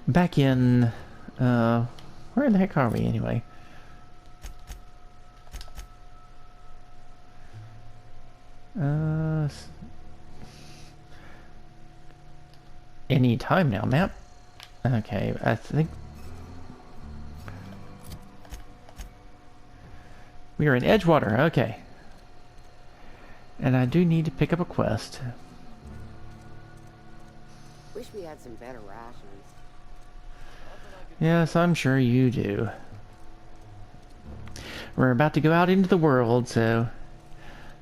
back in, where the heck are we anyway? Any time now, map. Okay, I think we are in Edgewater. Okay, and I do need to pick up a quest. Wish we had some better rations. Yes, I'm sure you do. We're about to go out into the world, so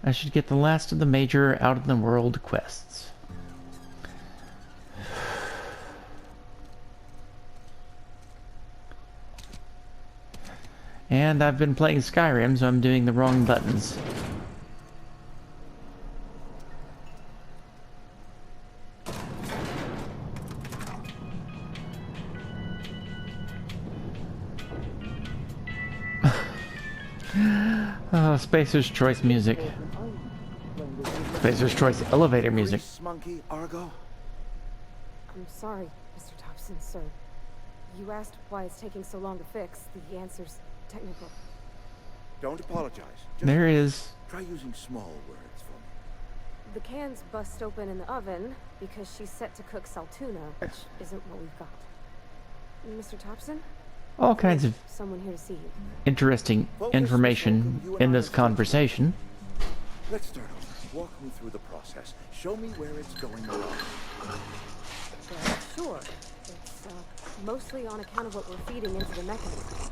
I should get the last of the major out-in-the-world quests. And I've been playing Skyrim, so I'm doing the wrong buttons. Oh, Spacer's Choice music. Spacer's Choice elevator music. Monkey, Argo? I'm sorry, Mr. Thompson, sir. You asked why it's taking so long to fix. The answer's technical. Don't apologize. Just There is. try using small words for me. The can's bust open in the oven because she's set to cook saltuna, which isn't what we've got. Mr. Thompson? All kinds of Someone here to see you. interesting information in this conversation. Let's start off. Walk me through the process. Show me where it's going wrong. Sure. It's mostly on account of what we're feeding into the mechanism.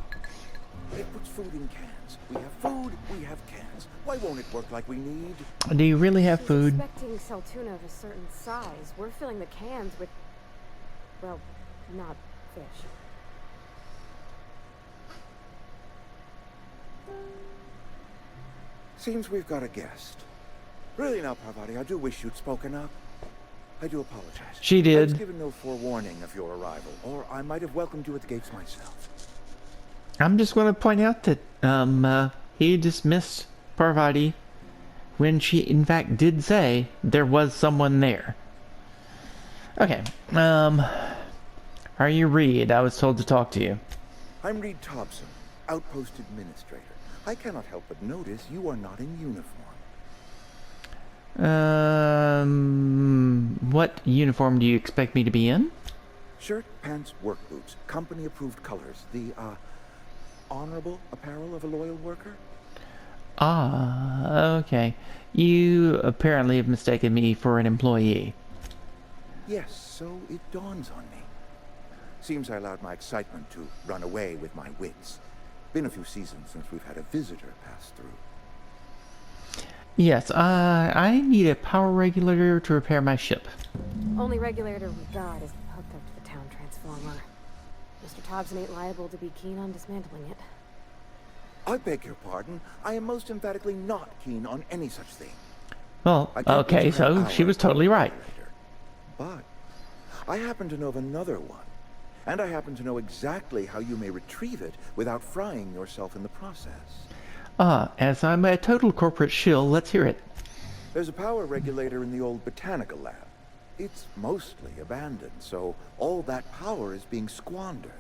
It puts food in cans. We have food, we have cans. Why won't it work like we need? Do you really have She's food? expecting saltuna of a certain size. We're filling the cans with, well, not fish. Seems we've got a guest. Really now, Parvati, I do wish you'd spoken up. I do apologize. She I was did. given no forewarning of your arrival, or I might have welcomed you at the gates myself. I'm just going to point out that he dismissed Parvati when she in fact did say there was someone there. Okay. Are you Reed? I was told to talk to you. I'm Reed Thompson, Outpost Administrator. I cannot help but notice you are not in uniform. What uniform do you expect me to be in? Shirt, pants, work boots, company-approved colors. The, honorable apparel of a loyal worker? Ah, okay. You apparently have mistaken me for an employee. Yes, so it dawns on me. Seems I allowed my excitement to run away with my wits. Been a few seasons since we've had a visitor pass through. Yes, I need a power regulator to repair my ship. Only regulator we got is hooked up to the town transformer. Mr. Thompson ain't liable to be keen on dismantling it. I beg your pardon. I am most emphatically not keen on any such thing. Well, I can't okay, mention so our she was totally right. regulator. But I happen to know of another one. And I happen to know exactly how you may retrieve it without frying yourself in the process. As I'm a total corporate shill, let's hear it. There's a power regulator in the old botanical lab. It's mostly abandoned, so all that power is being squandered.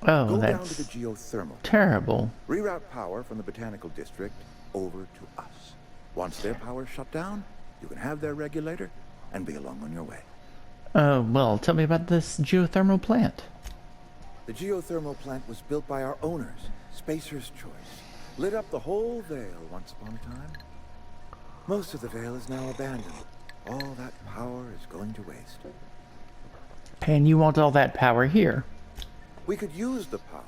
Oh, Go down to that's the geothermal. terrible. Reroute power from the botanical district over to us. Once their power's shut down, you can have their regulator and be along on your way. Well, tell me about this geothermal plant. The geothermal plant was built by our owners, Spacer's Choice. Lit up the whole Vale once upon a time. Most of the Vale is now abandoned. All that power is going to waste. And you want all that power here. We could use the power.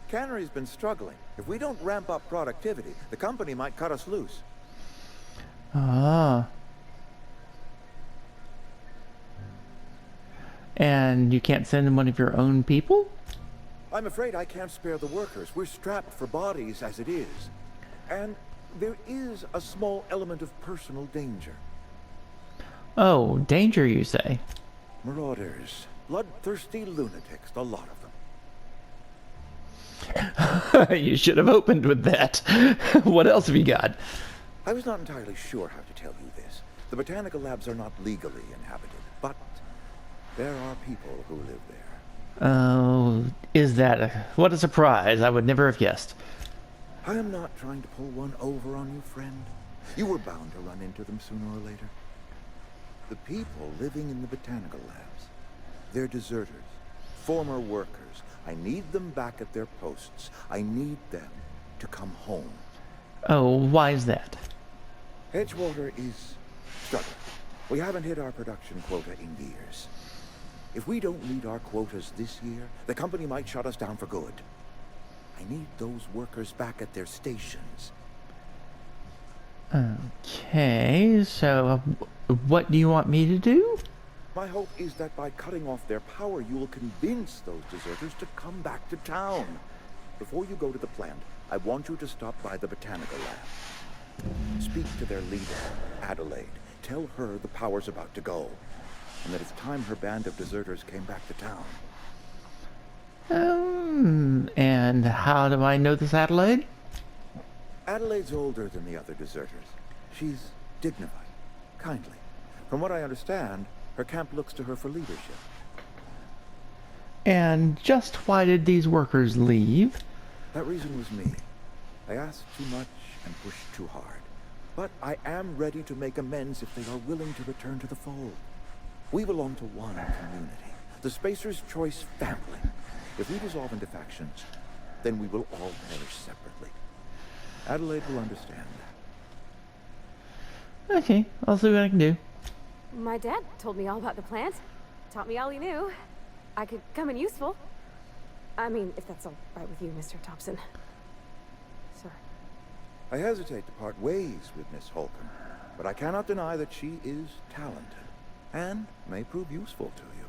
Cannery's been struggling. If we don't ramp up productivity, the company might cut us loose. Ah. And you can't send in one of your own people? I'm afraid I can't spare the workers. We're strapped for bodies as it is. And there is a small element of personal danger. Oh, danger, you say? Marauders. Bloodthirsty lunatics, a lot of them. You should have opened with that. What else have you got? I was not entirely sure how to tell you this. The botanical labs are not legally inhabited, but there are people who live there. Oh, Oh, is that what a surprise. I would never have guessed. I am not trying to pull one over on you, friend. You were bound to run into them sooner or later. The people living in the botanical labs. They're deserters, former workers. I need them back at their posts. I need them to come home. Oh, why is that? Edgewater is struggling. We haven't hit our production quota in years. If we don't meet our quotas this year, the company might shut us down for good. I need those workers back at their stations. Okay, so what do you want me to do? My hope is that by cutting off their power, you will convince those deserters to come back to town. Before you go to the plant, I want you to stop by the botanical lab. Speak to their leader, Adelaide. Tell her the power's about to go, and that it's time her band of deserters came back to town. And how do I know this Adelaide? Adelaide's older than the other deserters. She's dignified, kindly. From what I understand, her camp looks to her for leadership. And just why did these workers leave? That reason was me. I asked too much and pushed too hard. But I am ready to make amends if they are willing to return to the fold. We belong to one community, the Spacer's Choice family. If we dissolve into factions, then we will all perish separately. Adelaide will understand that. Okay, I'll see what I can do. My dad told me all about the plant. Taught me all he knew. I could come in useful. I mean, if that's all right with you, Mr. Thompson. Sir. I hesitate to part ways with Miss Holcomb, but I cannot deny that she is talented, and may prove useful to you.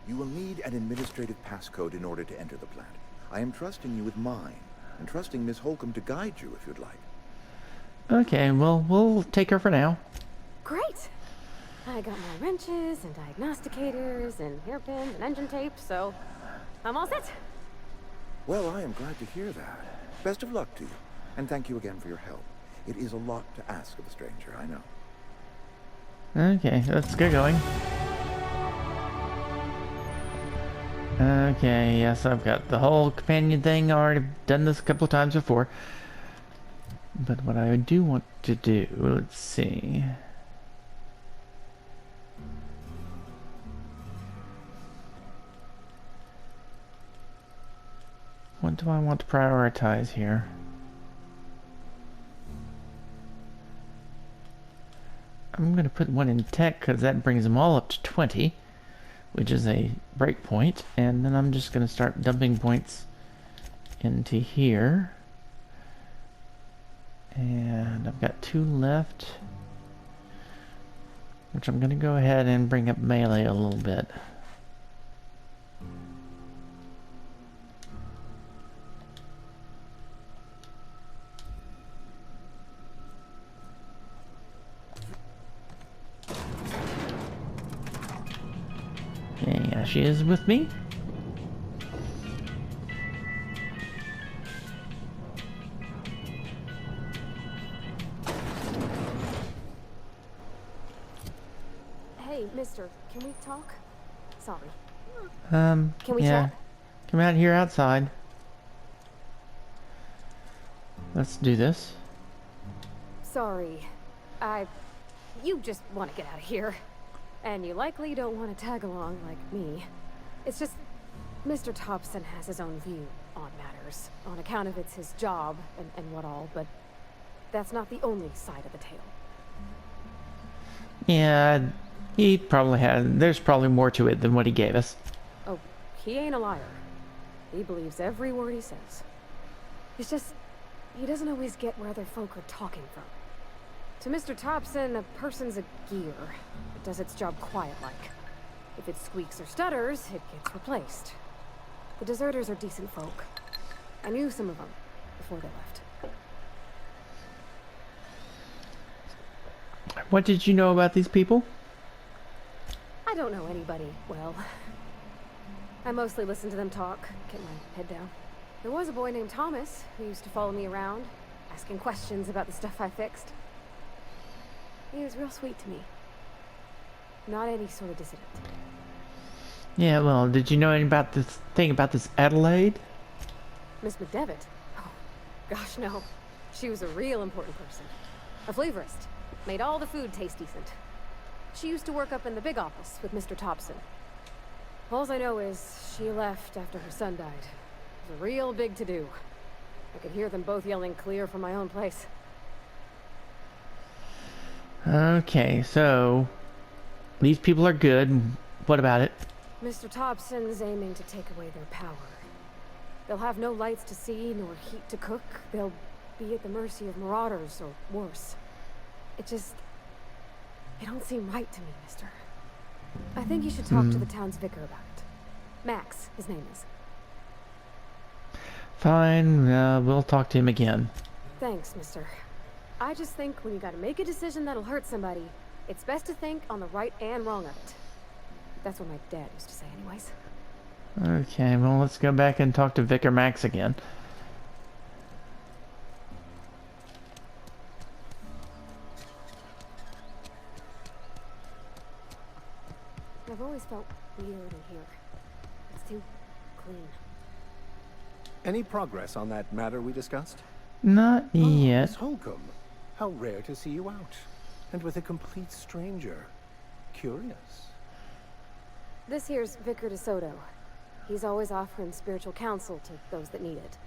You will need an administrative passcode in order to enter the plant. I am trusting you with mine, and trusting Miss Holcomb to guide you if you'd like. Okay, well, we'll take her for now. Great! I got my wrenches and diagnosticators and hairpins and engine tape, so I'm all set. Well, I am glad to hear that. Best of luck to you, and thank you again for your help. It is a lot to ask of a stranger, I know. Okay, let's get going. Okay, yes, I've got the whole companion thing. Already done this a couple of times before. But what I do want to do, let's see. What do I want to prioritize here? I'm going to put one in tech because that brings them all up to 20, which is a break point, and then I'm just going to start dumping points into here. And I've got 2 left, which I'm going to go ahead and bring up melee a little bit. Yeah, she is with me. Hey, mister, can we talk? Sorry. Can we yeah. chat? Come out here outside. Let's do this. Sorry. You just want to get out of here. And you likely don't want to tag along like me. It's just, Mr. Thompson has his own view on matters, on account of it's his job and what all, but that's not the only side of the tale. Yeah, he probably had. There's probably more to it than what he gave us. Oh, he ain't a liar. He believes every word he says. It's just, he doesn't always get where other folk are talking from. To Mr. Thompson, a person's a gear. It does its job quiet-like. If it squeaks or stutters, it gets replaced. The deserters are decent folk. I knew some of them before they left. What did you know about these people? I don't know anybody well. I mostly listen to them talk, get my head down. There was a boy named Thomas who used to follow me around, asking questions about the stuff I fixed. He was real sweet to me. Not any sort of dissident. Yeah, well, did you know anything about this thing about this Adelaide? Miss McDevitt? Oh, gosh, no. She was a real important person. A flavorist. Made all the food taste decent. She used to work up in the big office with Mr. Thompson. All I know is she left after her son died. It was a real big to-do. I could hear them both yelling clear from my own place. Okay, so these people are good. What about it? Mr. Thompson's aiming to take away their power. They'll have no lights to see, nor heat to cook. They'll be at the mercy of marauders, or worse. It don't seem right to me, mister. I think you should talk to the town's vicar about it. Max, his name is. Fine, we'll talk to him again. Thanks, mister. I just think when you gotta make a decision that'll hurt somebody, it's best to think on the right and wrong of it. That's what my dad used to say anyways. Okay, well, let's go back and talk to Vicar Max again. I've always felt weird in here. It's too clean. Any progress on that matter we discussed? Not Oh, yet. Miss Holcomb. How rare to see you out. And with a complete stranger. Curious. This here's Vicar DeSoto. He's always offering spiritual counsel to those that need it.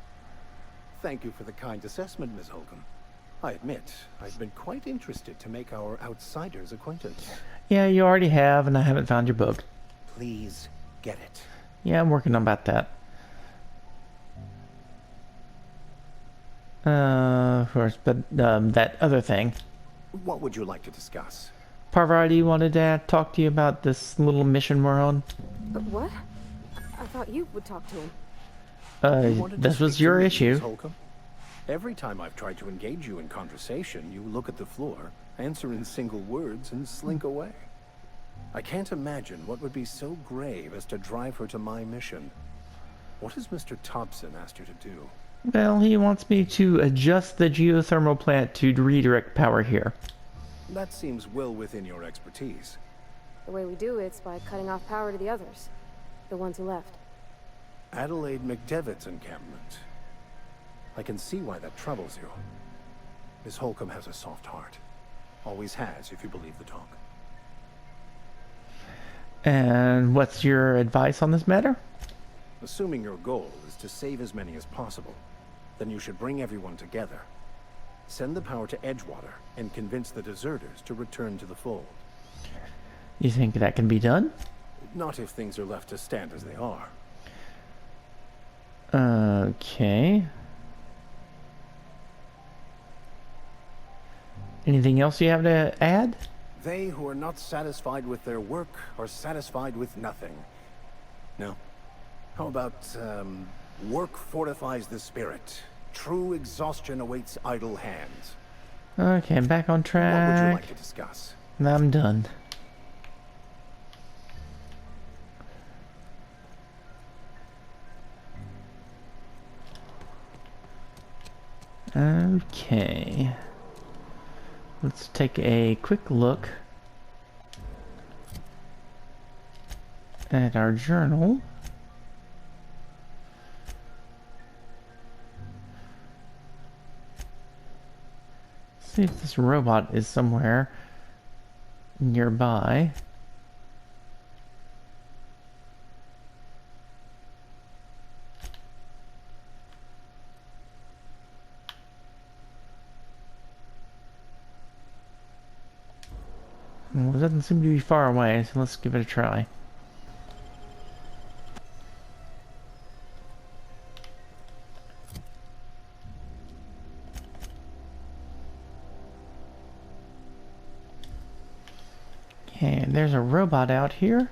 Thank you for the kind assessment, Miss Holcomb. I admit, I've been quite interested to make our outsider's acquaintance. Yeah, you already have, and I haven't found your book. Please get it. Yeah, I'm working on about that. Of course, but that other thing. What would you like to discuss? Parvati wanted to talk to you about this little mission we're on. But what? I thought you would talk to him. You wanted to This was speak to your me, issue. Miss Holcomb? Every time I've tried to engage you in conversation, you look at the floor, answer in single words, and slink away. I can't imagine what would be so grave as to drive her to my mission. What has Mr. Thompson asked you to do? Well, he wants me to adjust the geothermal plant to redirect power here. That seems well within your expertise. The way we do it's by cutting off power to the others. The ones who left. Adelaide McDevitt's encampment. I can see why that troubles you. Miss Holcomb has a soft heart. Always has, if you believe the talk. And what's your advice on this matter? Assuming your goal is to save as many as possible, then you should bring everyone together. Send the power to Edgewater and convince the deserters to return to the fold. You think that can be done? Not if things are left to stand as they are. Okay. Anything else you have to add? They who are not satisfied with their work are satisfied with nothing. No. How about, work fortifies the spirit. True exhaustion awaits idle hands. Okay, I'm back on What would you track. like to discuss? I'm done. Okay. Let's take a quick look at our journal. See if this robot is somewhere nearby. Well, it doesn't seem to be far away, so let's give it a try. Okay, there's a robot out here.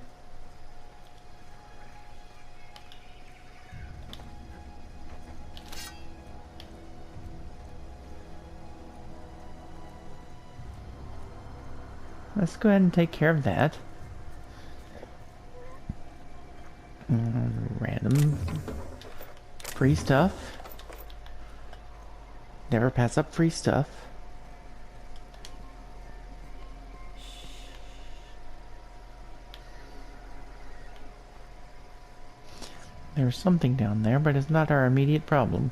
Let's go ahead and take care of that. Random free stuff. Never pass up free stuff. There's something down there, but it's not our immediate problem.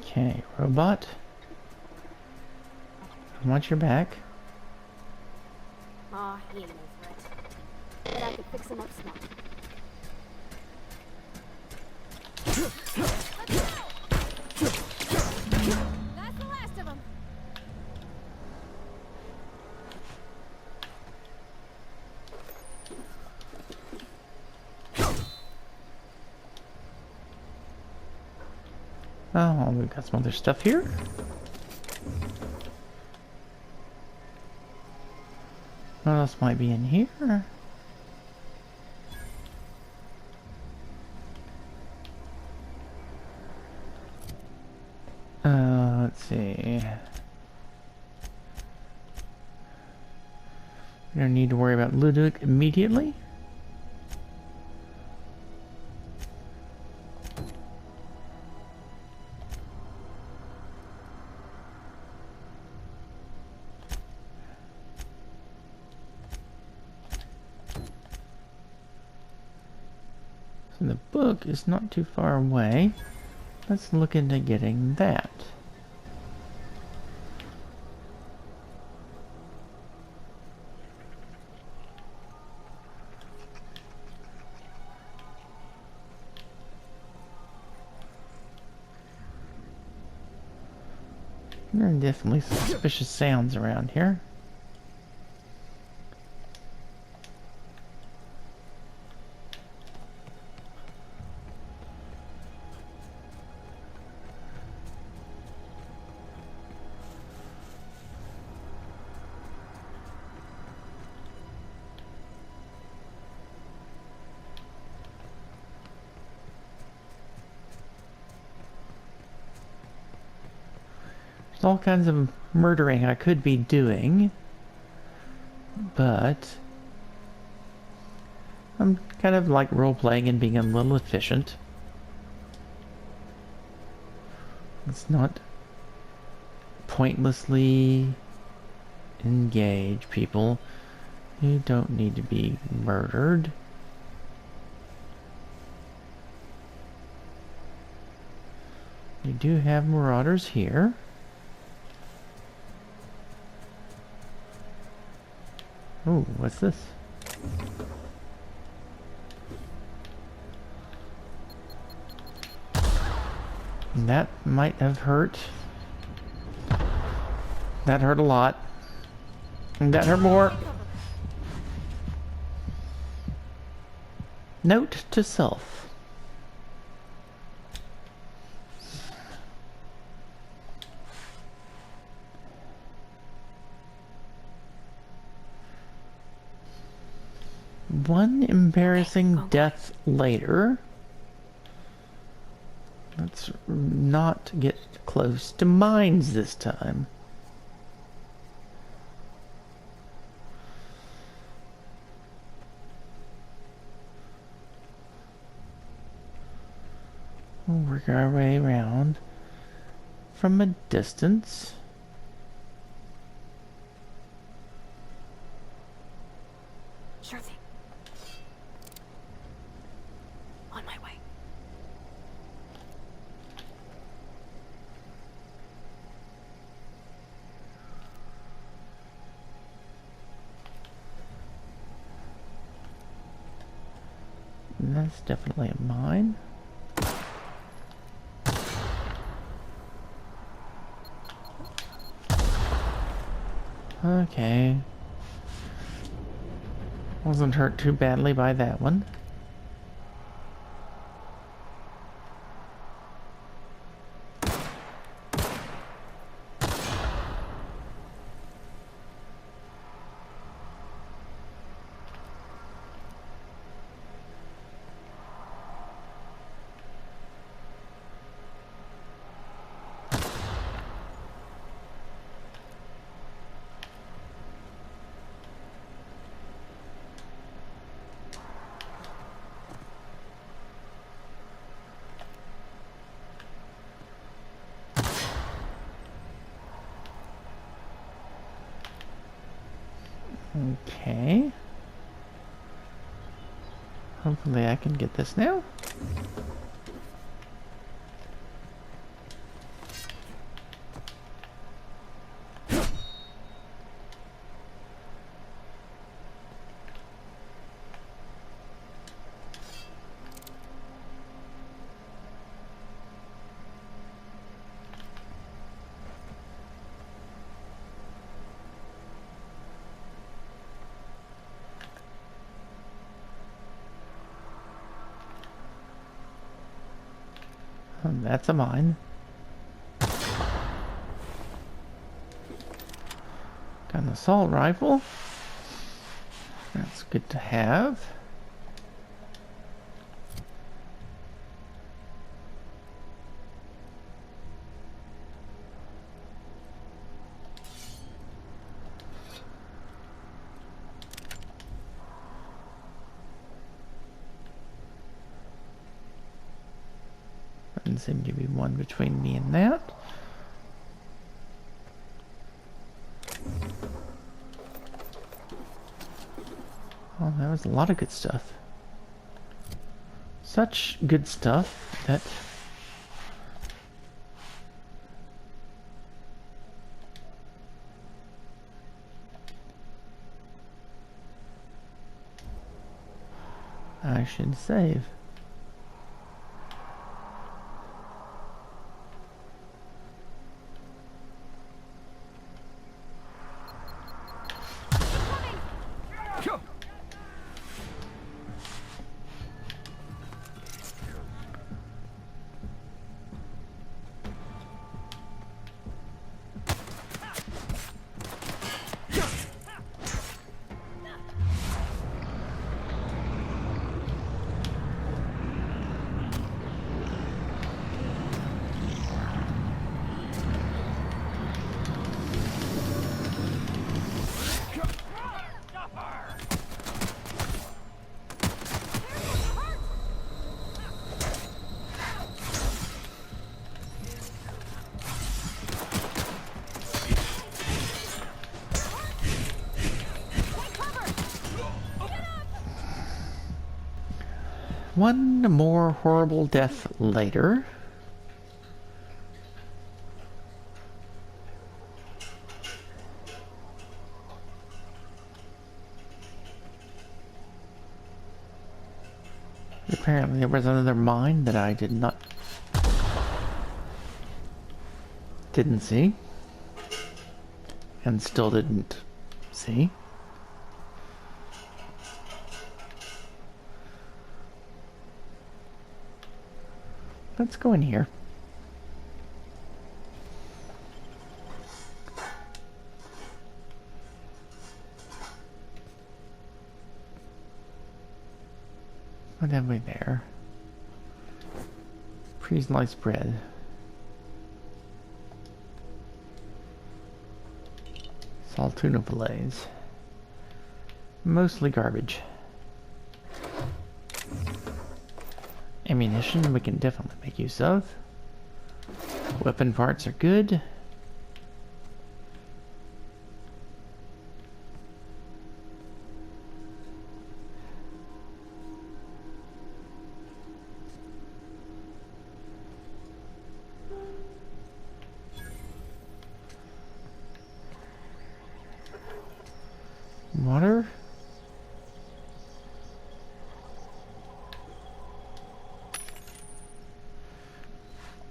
Okay, robot. I want your back. Aw, he ain't no threat. But I could fix him up smart. That's the last of them. Oh, we've got some other stuff here. What else might be in here? Let's see. We don't need to worry about Ludwig immediately. So the book is not too far away. Let's look into getting that. There are definitely suspicious sounds around here. There's all kinds of murdering I could be doing, but I'm kind of like role-playing and being a little efficient. Let's not pointlessly engage people who don't need to be murdered. We do have marauders here. Oh, what's this? That might have hurt. That hurt a lot. And that hurt more. Note to self. One embarrassing death later. Let's not get close to mines this time. We'll work our way around from a distance. Sure thing. On my way. That's definitely a mine. Okay. Wasn't hurt too badly by that one. Okay. Hopefully I can get this now. That's a mine. Got an assault rifle. That's good to have. Doesn't seem to be one between me and that. Oh, that was a lot of good stuff. Such good stuff that I should save. One more horrible death later. Apparently there was another mine that I didn't see. And still didn't see. Let's go in here. What have we there? Pre-sliced bread. Salt tuna fillets. Mostly garbage. Ammunition we can definitely make use of. Weapon parts are good. Water.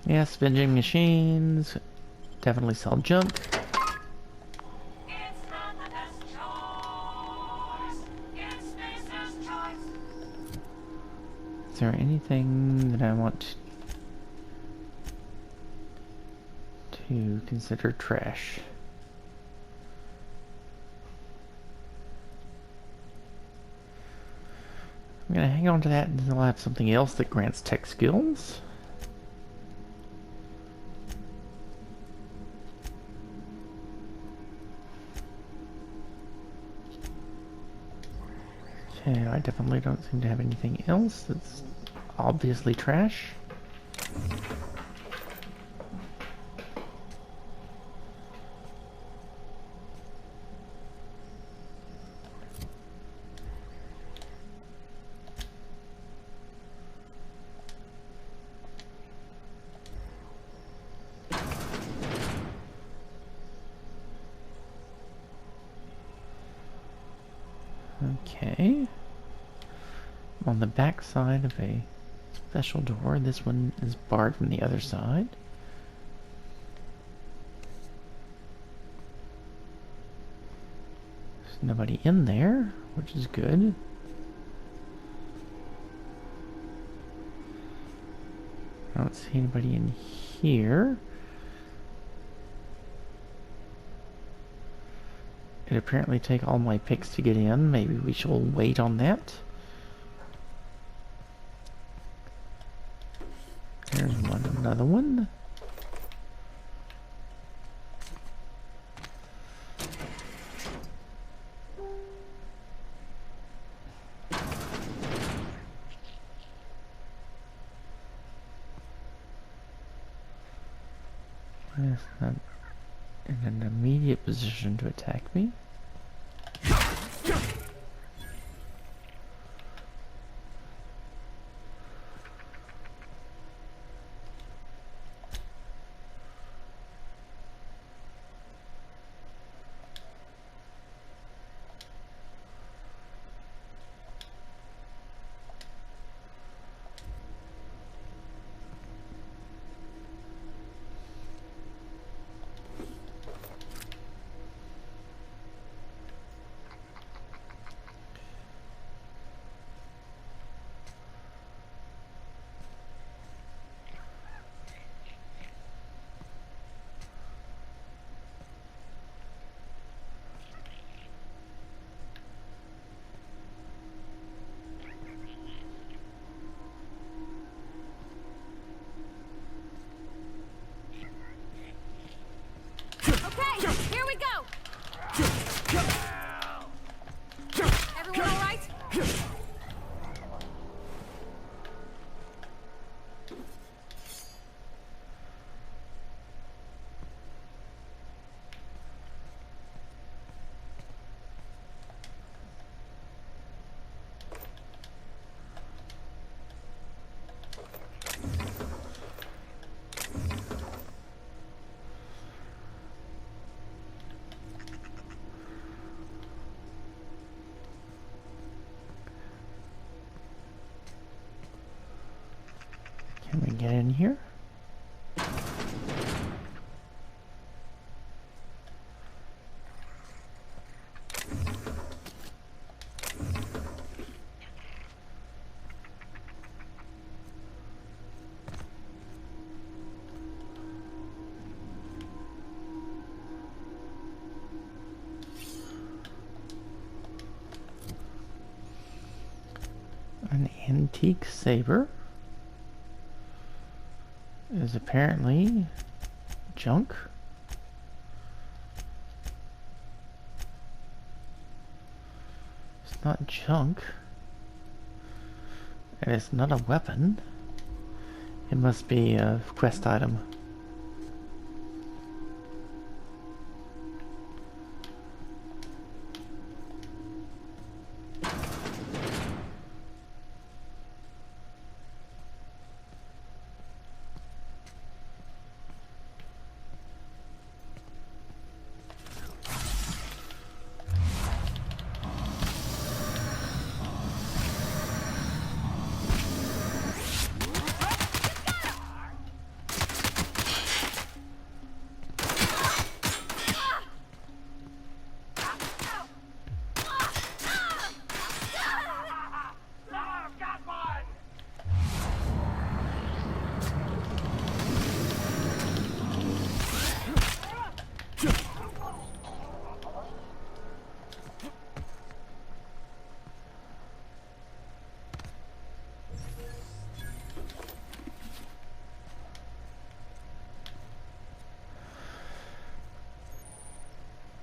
Yes, vending machines definitely sell junk. Is there anything that I want to consider trash? I'm gonna hang on to that until I have something else that grants tech skills. Okay, I definitely don't seem to have anything else that's obviously trash. Okay. On the back side of a special door. This one is barred from the other side. There's nobody in there, which is good. I don't see anybody in here. It apparently take all my picks to get in. Maybe we shall wait on that. There's another one. It's not in an immediate position to attack me. Okay, here we go! Everyone all right? Can we get in here? An antique saber is apparently junk. It's not junk. And it's not a weapon. It must be a quest item.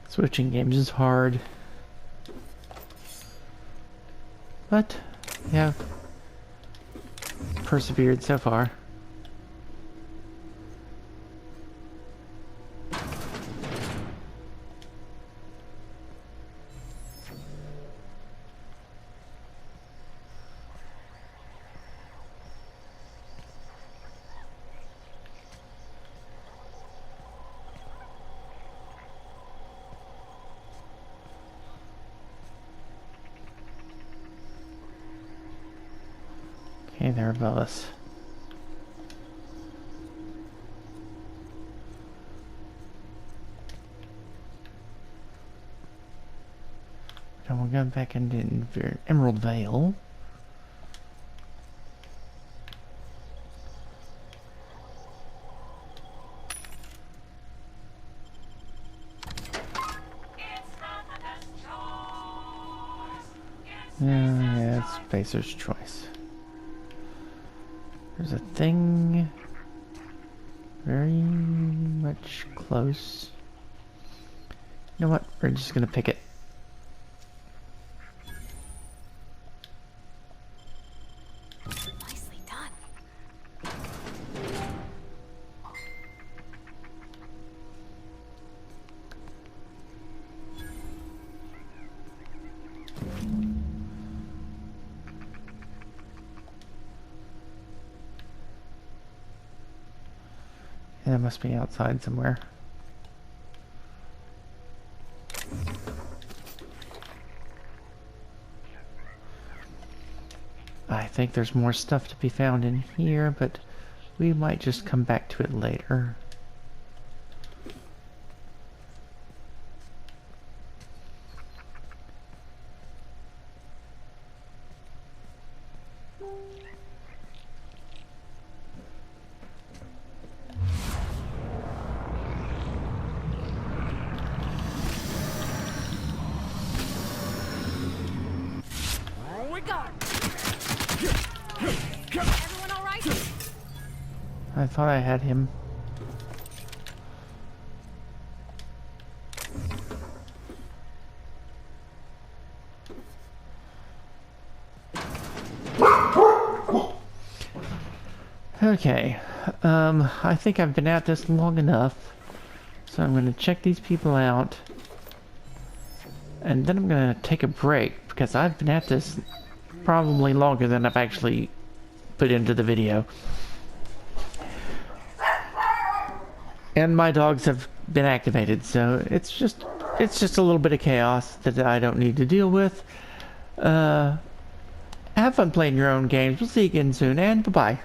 Switching games is hard. But, yeah, persevered so far. there, Velus. And we'll go back into Emerald Vale. Yeah, it's Spacer's choice. There's a thing very much close. You know what? We're just gonna pick it. Nicely done. Yeah, it must be outside somewhere. I think there's more stuff to be found in here, but we might just come back to it later. We got him. Everyone all right? I thought I had him. Okay, I think I've been at this long enough, so I'm going to check these people out, and then I'm going to take a break, because I've been at this probably longer than I've actually put into the video. And my dogs have been activated, so it's just a little bit of chaos that I don't need to deal with. Have fun playing your own games. We'll see you again soon, and bye-bye.